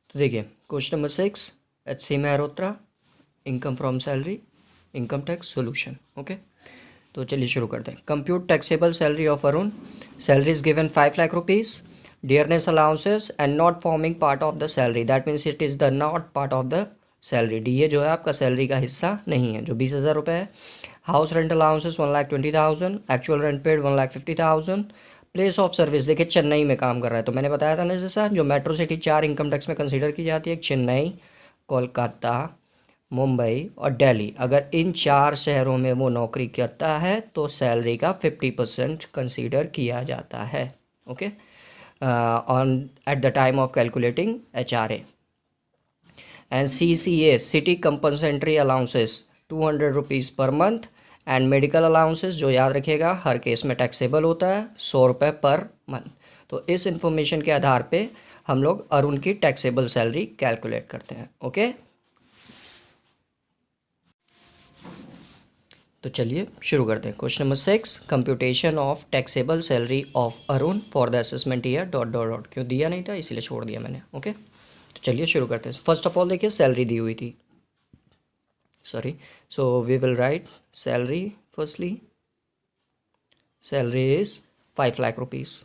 तो देखिए question number 6 HC Mehrotra, income from salary, income tax solution. Okay, तो चलिए शुरू करते हैं। Compute taxable salary of Arun. Salary is given 5 lakh rupees, dearness allowances and not forming part of the salary, that means it is the not part of the salary. D A जो है आपका salary का हिस्सा नहीं है, जो 20,000 रुपये है। House rent allowances 1,20,000, actual rent paid 1,50,000। Place of service देखिए चेन्नई में काम कर रहा है, तो मैंने बताया था ना जैसा जो मेट्रो सिटी 4 इनकम टैक्स में कंसीडर की जाती है, चेन्नई, कोलकाता, मुंबई और दिल्ली। अगर इन 4 शहरों में वो नौकरी करता है तो सैलरी का 50% कंसीडर किया जाता है। Okay, on at the time of calculating HRA। And CCA city compensatory allowances 200 rupees per month. And medical allowances जो याद रखिएगा हर केस में टैक्सेबल होता है, 100 रुपये पर मंथ। तो इस इंफॉर्मेशन के आधार पे हम लोग अरुण की टैक्सेबल सैलरी कैलकुलेट करते हैं। ओके, तो चलिए शुरू करते हैं। Question number 6, computation of taxable salary of Arun for the assessment year dot dot dot. क्यों दिया नहीं था इसलिए छोड़ दिया मैंने। ओके, तो चलिए शुरू करते हैं। फर्स्ट ऑफ ऑल देखिए सैलरी दी हुई थी, sorry, so we will write salary. Firstly salary is 5 lakh rupees.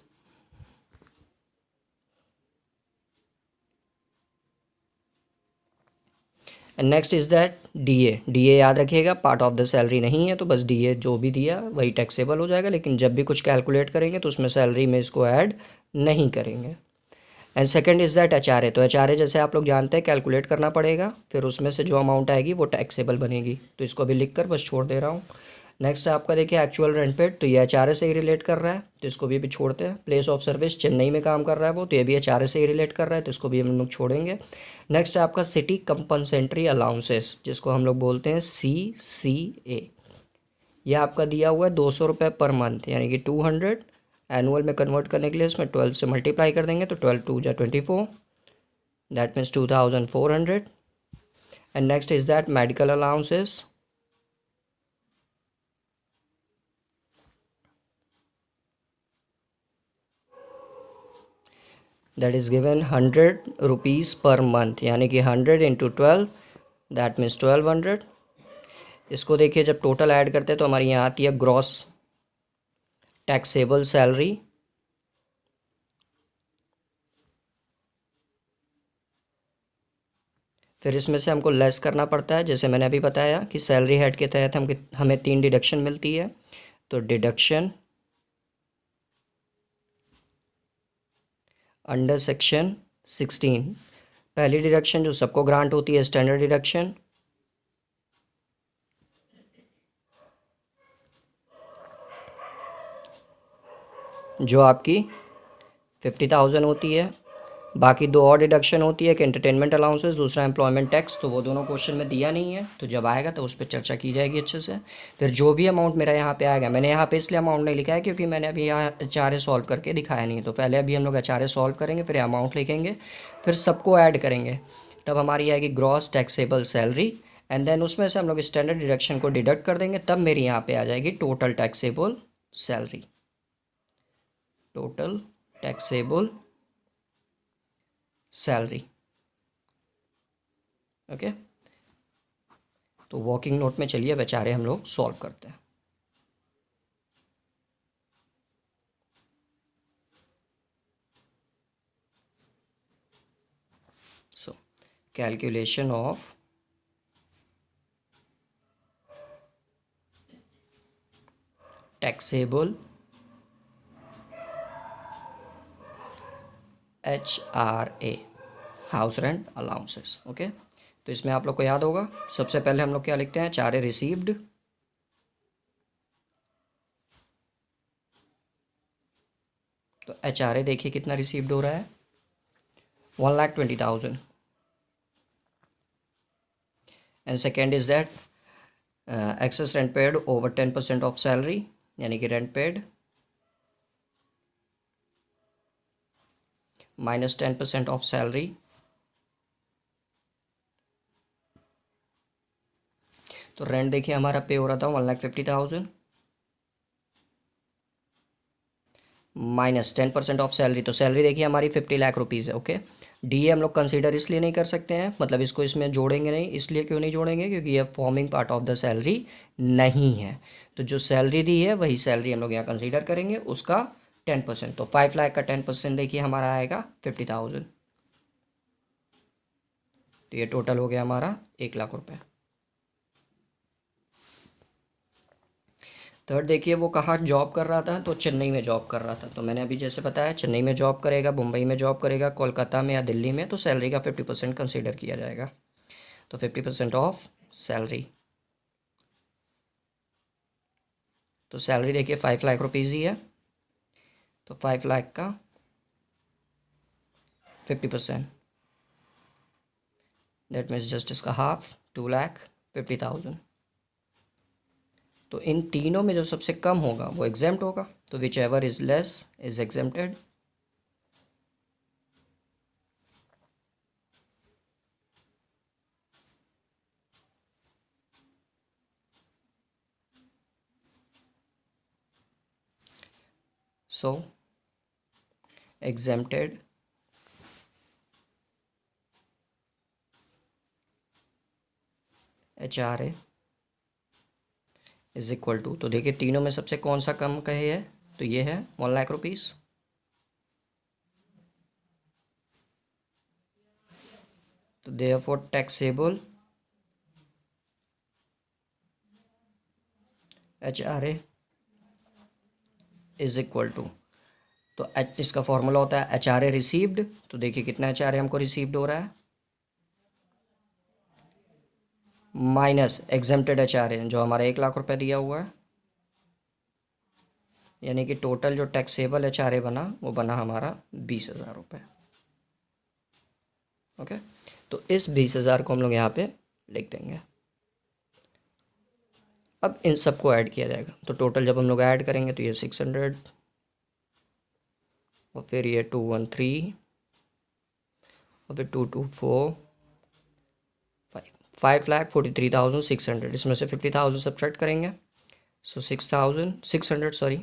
And next is that DA। DA याद रखिएगा पार्ट ऑफ द सैलरी नहीं है, तो बस DA जो भी दिया वही टैक्सेबल हो जाएगा, लेकिन जब भी कुछ कैलकुलेट करेंगे तो उसमें सैलरी में इसको ऐड नहीं करेंगे। And second is that HRA। तो HRA जैसे आप लोग जानते हैं कैलकुलेट करना पड़ेगा, फिर उसमें से जो अमाउंट आएगी वो टैक्सेबल बनेगी, तो इसको भी लिख कर बस छोड़ दे रहा हूँ। नेक्स्ट आपका देखिए एक्चुअल रेंट पेड, तो ये HRA से ही रिलेट कर रहा है, तो इसको भी छोड़ते हैं। प्लेस ऑफ सर्विस चेन्नई में काम कर रहा है वो, तो ये भी HRA से ही रिलेट कर रहा है, तो इसको भी हम लोग छोड़ेंगे। नेक्स्ट है आपका सिटी कंपनसेंट्री अलाउंसेस, जिसको हम लोग बोलते हैं CCA। ये आपका दिया हुआ है 200 रुपये पर मंथ, यानी कि 200। एनुअल में कन्वर्ट करने के लिए इसमें 12 से मल्टीप्लाई कर देंगे, तो 12 2 जा 24, that means 2,400। And next is that medical allowances, that is given 100 rupees per month, यानी कि 100 इंटू 12, दैट मीन्स 1200। इसको देखिए जब टोटल ऐड करते हैं तो हमारी यहाँ आती है ग्रॉस टैक्सेबल सैलरी। फिर इसमें से हमको लेस करना पड़ता है, जैसे मैंने अभी बताया कि सैलरी हेड के तहत हमें 3 डिडक्शन मिलती है। तो डिडक्शन अंडर सेक्शन 16, पहली डिडक्शन जो सबको ग्रांट होती है स्टैंडर्ड डिडक्शन, जो आपकी 50,000 होती है। बाकी 2 और डिडक्शन होती है, एक एंटरटेनमेंट अलाउंसेस, दूसरा एम्प्लॉयमेंट टैक्स, तो वो दोनों क्वेश्चन में दिया नहीं है, तो जब आएगा तो उस पर चर्चा की जाएगी अच्छे से। फिर जो भी अमाउंट मेरा यहाँ पे आएगा, मैंने यहाँ पे इसलिए अमाउंट नहीं लिखा है क्योंकि मैंने अभी यहाँ HRA सॉल्व करके दिखाया नहीं है, तो पहले अभी हम लोग HRA सॉल्व करेंगे, फिर अमाउंट लिखेंगे, फिर सबको ऐड करेंगे, तब हमारी आएगी gross taxable salary. And then उसमें से हम लोग स्टैंडर्ड डिडक्शन को डिडक्ट कर देंगे, तब मेरी यहाँ पे आ जाएगी total taxable salary, total taxable salary. Okay, तो वर्किंग नोट में चलिए बेचारे हम लोग सॉल्व करते हैं। So calculation of taxable HRA, house rent allowances. Okay, तो इसमें आप लोग को याद होगा सबसे पहले हम लोग क्या लिखते हैं, HRA रिसीव्ड, तो HRA देखिए कितना रिसीव्ड हो रहा है, 1,20,000। And second is that excess rent paid over 10% of salary, यानी कि rent paid minus 10% of salary. तो रेंट देखिए हमारा पे हो रहा था 1,50,000 माइनस 10% ऑफ सैलरी, तो सैलरी देखिए हमारी 50 लाख रुपीज़ है। ओके, डी हम लोग कंसीडर इसलिए नहीं कर सकते हैं, मतलब इसको इसमें जोड़ेंगे नहीं, इसलिए क्यों नहीं जोड़ेंगे, क्योंकि ये forming part of the salary नहीं है। तो जो सैलरी दी है वही सैलरी हम लोग यहाँ कंसीडर करेंगे, उसका 10%। तो 5 लाख का 10% देखिए हमारा आएगा 50,000। तो ये टोटल हो गया हमारा 1 लाख रुपए। थर्ड देखिए, वो कहाँ जॉब कर रहा था, तो चेन्नई में जॉब कर रहा था। तो मैंने अभी जैसे बताया, चेन्नई में जॉब करेगा, मुंबई में जॉब करेगा, कोलकाता में या दिल्ली में, तो सैलरी का 50% कंसीडर किया जाएगा। तो 50% ऑफ सैलरी। तो सैलरी देखिए 5 लाख रुपीज़ ही है, तो 5 लाख का 50%, दैट मीन्स जस्ट इसका हाफ, 2,50,000। तो इन तीनों में जो सबसे कम होगा वो एग्जेम्प्ट होगा, तो whichever is less is exempted. So exempted HRA is equal to, तो देखिए तीनों में सबसे कौन सा कम कहे है, तो ये है 1 लाख रुपीज़। तो therefore taxable HRA is equal to, तो इसका फॉर्मूला होता है HRA रिसीव्ड। तो देखिए कितना HRA हमको रिसीव्ड हो रहा है, माइनस एग्जेम्प्टेड HRA जो हमारा 1 लाख रुपए दिया हुआ है, यानी कि टोटल जो टैक्सेबल HRA बना वो बना हमारा 20,000 रुपये। ओके, तो इस 20,000 को हम लोग यहाँ पे लिख देंगे। अब इन सबको ऐड किया जाएगा, तो टोटल जब हम लोग ऐड करेंगे तो ये 600 और फिर ये 213 और फिर 224 5,43,600, इसमें से 50,000 सब्ट्रैक्ट करेंगे, सो 6,600 सॉरी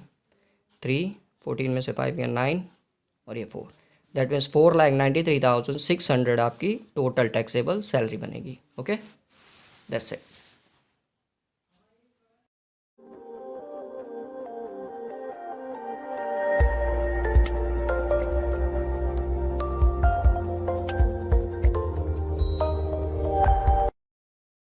3, 14 में से 5 या 9 और ये 4, दैट मीन्स 4,93,600 आपकी टोटल टैक्सेबल सैलरी बनेगी। Okay, that's it.